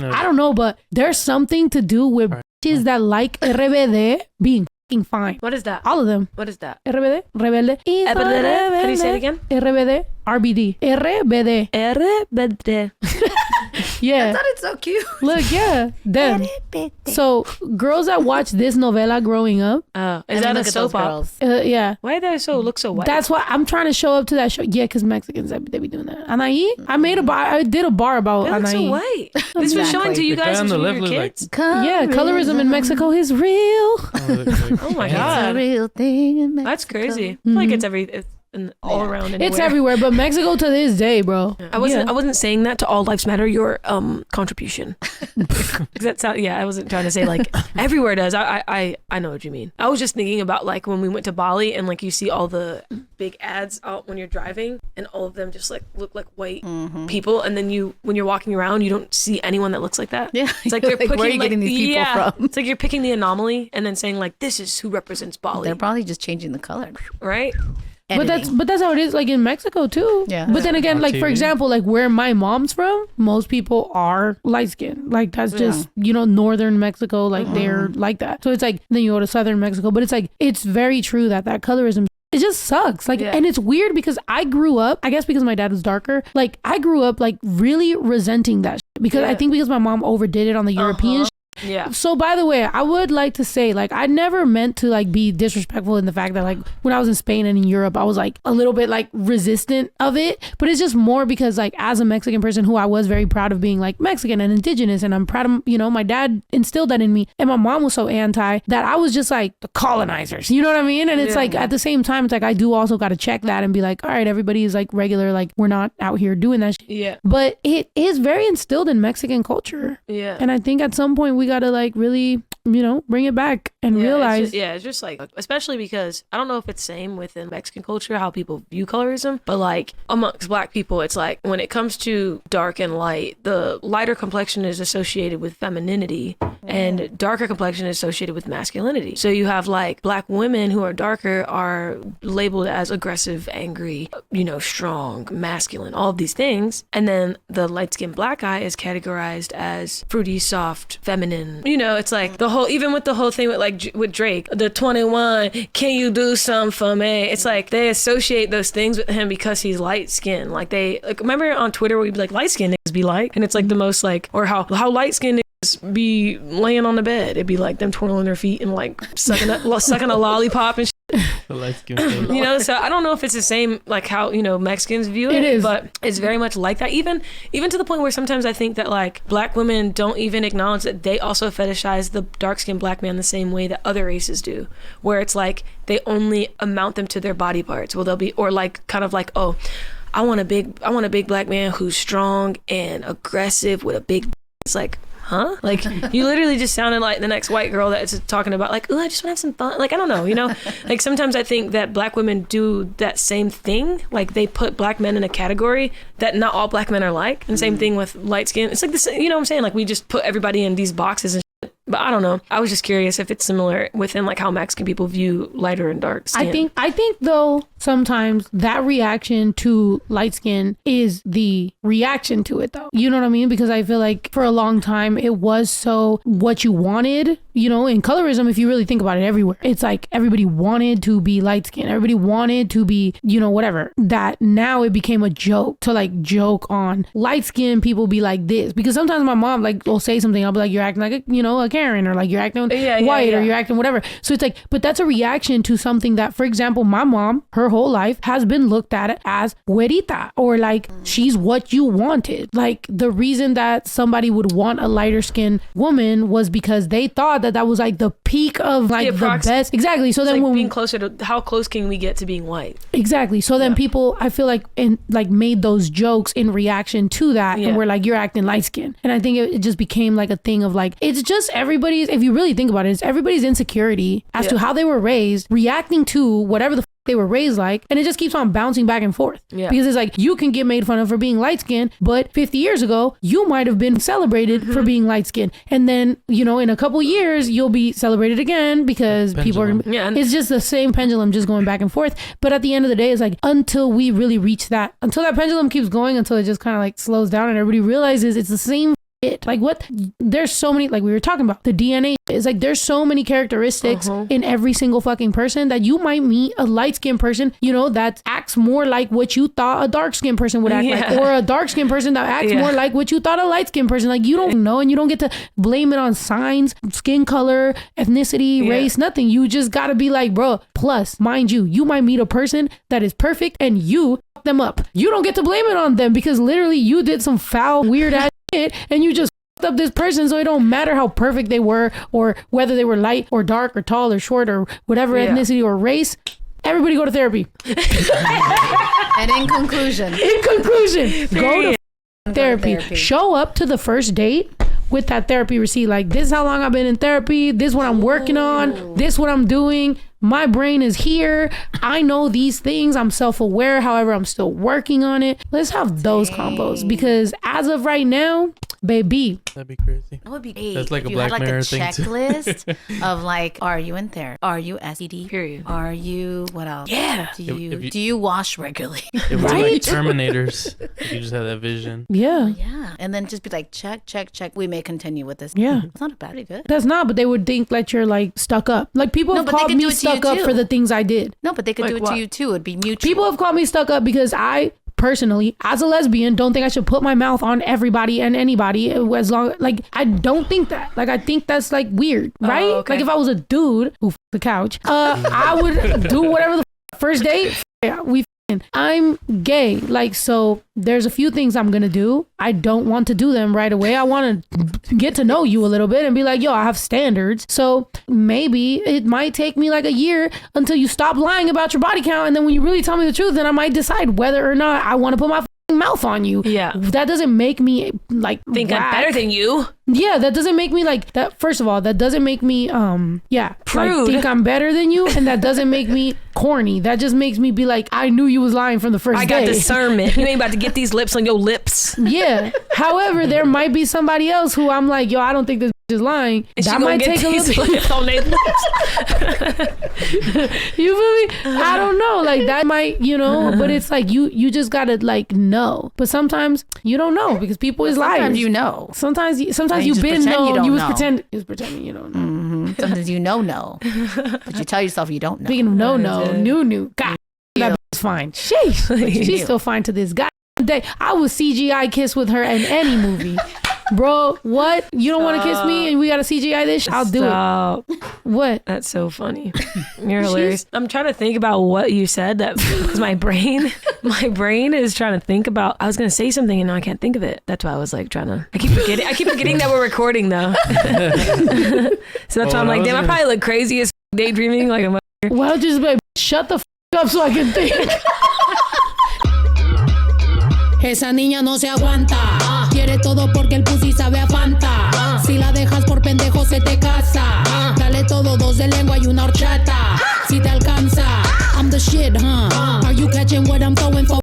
I don't know, but there's something to do with bitches that like RBD being fucking fine. What is that? All of them. What is that? RBD, rebelde. How do you say it again? RBD, RBD, RBD. RBD. Yeah. I thought it's so cute. Look, yeah, them. So girls that watch this novela growing up, is that a soap opera? yeah. Why do they look so white? That's why I'm trying to show up to that show. Yeah, because Mexicans, they be doing that. Anaí, I did a bar about they Anaí. look so white. This was showing to you guys when you were kids. Yeah, colorism in Mexico is real. Oh my God. It's a real thing in Mexico. That's crazy. I feel like it's all around anywhere. It's everywhere, but Mexico to this day, bro. I wasn't saying that to All Lives Matter, your contribution. I wasn't trying to say like everywhere does. I know what you mean. I was just thinking about like when we went to Bali and like you see all the big ads out when you're driving and all of them just like look like white people, and then when you're walking around you don't see anyone that looks like that. Yeah, it's like they're picking, where are you getting these people from? It's like you're picking the anomaly and then saying like this is who represents Bali. They're probably just changing the color, right? Editing. But that's how it is like in Mexico too. Yeah. But then again, like for example, like where my mom's from, most people are light skinned. Like that's just, northern Mexico, like they're like that. So it's like then you go to southern Mexico, but it's like it's very true that colorism, it just sucks. Like and it's weird because I grew up, I guess because my dad was darker, like I grew up like really resenting that shit because I think because my mom overdid it on the European shit. Yeah. So by the way, I would like to say like I never meant to like be disrespectful in the fact that like when I was in Spain and in Europe I was like a little bit like resistant of it, but it's just more because like as a Mexican person who I was very proud of being like Mexican and indigenous, and I'm proud of my dad instilled that in me, and my mom was so anti that I was just like the colonizers, you know what I mean? And it's like at the same time it's like I do also got to check that and be like, all right, everybody is like regular, like we're not out here doing that shit. Yeah. But it is very instilled in Mexican culture. Yeah. And I think at some point we got to like really, bring it back and realize. It's just like, especially because I don't know if it's same within Mexican culture, how people view colorism, but like amongst Black people, it's like when it comes to dark and light, the lighter complexion is associated with femininity and darker complexion is associated with masculinity. So you have like Black women who are darker are labeled as aggressive, angry, strong, masculine, all of these things. And then the light-skinned Black guy is categorized as fruity, soft, feminine. It's like even with the whole thing with like with Drake, the 21, can you do something for me? It's like they associate those things with him because he's light skinned. Like they remember on Twitter where you'd be like light skinned niggas be like, and it's like the most like, or how light skinned niggas be laying on the bed. It'd be like them twirling their feet and like sucking a lollipop and shit. So I don't know if it's the same like how Mexicans view it. It is, but it's very much like that. Even to the point where sometimes I think that like Black women don't even acknowledge that they also fetishize the dark-skinned Black man the same way that other races do, where it's like they only amount them to their body parts. Well, they'll be, or like kind of like, oh, I want a big Black man who's strong and aggressive with a big. It's like, huh? Like you literally just sounded like the next white girl that's talking about like, oh, I just want to have some fun. Like, I don't know, like sometimes I think that Black women do that same thing. Like they put Black men in a category that not all Black men are like. And same thing with light skin. It's like this, what I'm saying? Like we just put everybody in these boxes and shit. But I don't know. I was just curious if it's similar within like how Mexican people view lighter and dark skin. I think though sometimes that reaction to light skin is the reaction to it though. You know what I mean? Because I feel like for a long time it was so what you wanted, in colorism, if you really think about it everywhere. It's like everybody wanted to be light skin. Everybody wanted to be, whatever. That now it became a joke to like joke on light skin people be like this. Because sometimes my mom like will say something, I'll be like, you're acting like a Karen, or like you're acting white, or you're acting whatever. So it's like, but that's a reaction to something that, for example, my mom, her whole life has been looked at as güerita, or like she's what you wanted. Like the reason that somebody would want a lighter skinned woman was because they thought that was like the peak of like the best. Exactly. So then like when being closer to how close can we get to being white? Exactly. So then people, I feel like, made those jokes in reaction to that, and we're like, you're acting light skinned. And I think it just became like a thing of like, it's just everybody's, if you really think about it, it's everybody's insecurity as to how they were raised, reacting to whatever the they were raised like, and it just keeps on bouncing back and forth. Because it's like, you can get made fun of for being light skinned, but 50 years ago you might have been celebrated for being light skinned, and then in a couple years you'll be celebrated again because people are it's just the same pendulum just going back and forth. But at the end of the day, it's like, until we really reach that, until that pendulum keeps going, until it just kind of like slows down and everybody realizes it's the same it. Like what? There's so many, like we were talking about, the DNA. It's like there's so many characteristics in every single fucking person that you might meet a light-skinned person, you know, that acts more like what you thought a dark-skinned person would act like, or a dark-skinned person that acts more like what you thought a light-skinned person. Like you don't know, and you don't get to blame it on signs, skin color, ethnicity, race, nothing. You just gotta be like, bro. Plus, mind you, you might meet a person that is perfect and you fuck them up. You don't get to blame it on them because literally you did some foul, weird ass shit and you just fucked up this person. So it don't matter how perfect they were or whether they were light or dark or tall or short or whatever ethnicity or race. Everybody go to therapy. And in conclusion, go to therapy. Show up to the first date with that therapy receipt. Like, this is how long I've been in therapy. This is what I'm working on. This is what I'm doing. My brain is here. I know these things. I'm self-aware. However, I'm still working on it. Let's have those combos because as of right now, baby. That'd be crazy. That would be great. That's like if a Black Mirror thing too. Checklist of like, are you in therapy? Are you SED? Period. Are you, what else? Yeah. Do you wash regularly? If we're like Terminators, if you just have that vision. Yeah. Yeah. And then just be like, check. We may continue with this. Yeah. It's not bad. Pretty good. That's not, but they would think like you're like stuck up. Like people have called me stuck up for the things I did. No, but they could do it to you too. It'd be mutual. People have called me stuck up because I personally, as a lesbian, don't think I should put my mouth on everybody and anybody as long, like, I don't think that. Like, I think that's like weird, right? Okay. Like if I was a dude who f***ed the couch, I would do whatever the first date. I'm gay. Like, so there's a few things I'm gonna do. I don't want to do them right away. I want to get to know you a little bit and be like, yo, I have standards. So maybe it might take me like a year until you stop lying about your body count. And then when you really tell me the truth, then I might decide whether or not I want to put my mouth on you. Yeah. That doesn't make me like think I'm better than you. Yeah, that doesn't make me like that. First of all, that doesn't make me Prude. like think I'm better than you, and that doesn't make me corny. That just makes me be like, I knew you was lying from the first day. I got discernment. You ain't about to get these lips on your lips. Yeah. However, there might be somebody else who I'm like, yo, I don't think this is lying. And that might take a little bit on their lips. You feel me? I don't know. Like that might, you know, but it's like you just gotta like know. But sometimes you don't know because people is liars. Sometimes you know. Sometimes you've been known. You was pretending you don't know. Mm-hmm. Sometimes you know, but you tell yourself you don't know. Speaking of new. God, that is fine. She's still fine to this god day. I would CGI kiss with her in any movie. Bro, what? You don't want to kiss me and we got to CGI this? I'll do it. What? That's so funny. You're hilarious. I'm trying to think about what you said because my brain is trying to think about, I was going to say something and now I can't think of it. That's why I was like trying to, I keep forgetting that we're recording though. So that's why I'm like, damn, I probably look crazy as daydreaming like I'm well, just like, shut the up so I can think. Esa niña no se aguanta. Quiere todo porque el pussy sabe a Fanta. Si la dejas por pendejo se te casa. Dale todo, dos de lengua y una horchata. Si te alcanza, I'm the shit, huh? Are you catching what I'm throwing for?